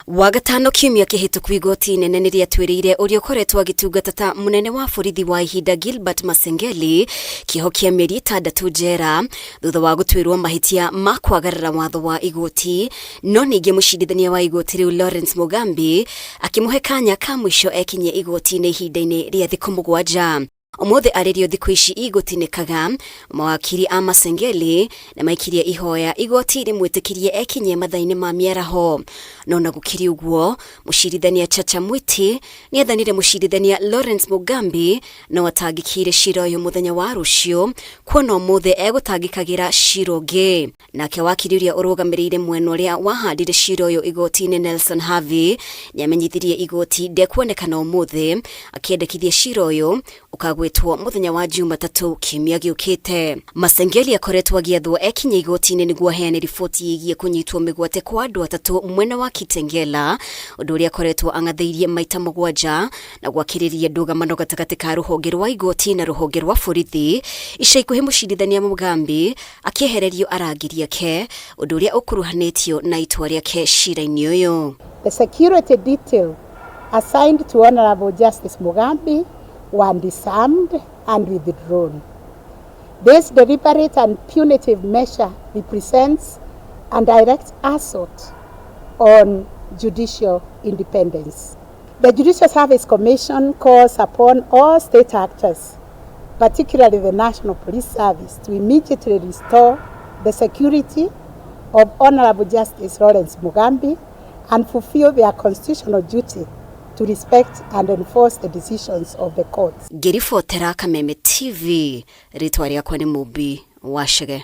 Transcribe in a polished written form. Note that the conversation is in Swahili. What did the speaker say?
Wagatano kiumia kihituku igoti inene niriatwirire uria ukoretwo agitungata ta munene wa borithi wa ihinda GILBERT Masengeli kiho kia mieri 6 njera thutha wa gutwirwo mahitia ma kwagarara watho wa igoti, no ningi mucirithania wa igoti riu Lawrence Mugambi akimuhe kanya ka mwisho ekinyie igoti-ini ihinda-ini ria thiku 7. Umuthi aririo thiku ici igotinikaga mawakiri a Masengeli na maikirie ihoya igoti rimwitikirie ekinyie mathaini ma mieraho, no na gukiri uguo mucirithania CHACHA mwiti ni athanire mucirithania Lawrence Mugambi no atangikire cira uyu muthenya wa rucio kuona umuthi egutangikagira cira ungi. Nake wakiri uria urugamirire mwena uria wahandire cira uyu igoti-ini Nelson Havi ni amenyithirie igoti ndekuonekana umuthi akiendekithia cira uyu ukagwetwo muthenya wa Jumatatu kiumia giukite. Masengeli akoretwo agiathwo ekinyie igoti-ini niguo aheane riboti yigie kunyitwo migwate kwa andu atatu mwena wa Kitengela, undu uria akoretwo ang'atheirie maita 7 na gwakiriria ndũgamano gatagati ka ruhonge rwa igoti na ruhonge rwa borithi. Ica ikuhi mucirithania Mugambi akiehererio arangiri ake, undu uria ukuruhanitio na itwa riake cira-ini uyu. The security detail assigned to Honorable Justice Mugambi were disarmed and withdrawn. This deliberate and punitive measure represents a direct assault on judicial independence. The Judicial Service Commission calls upon all state actors, particularly the National Police Service, to immediately restore the security of Honorable Justice Lawrence Mugambi and fulfill their constitutional duty to respect and enforce the decisions of the courts. Ngiribotera Kameme TV, ritwa riakwa ni Mubi Wachege.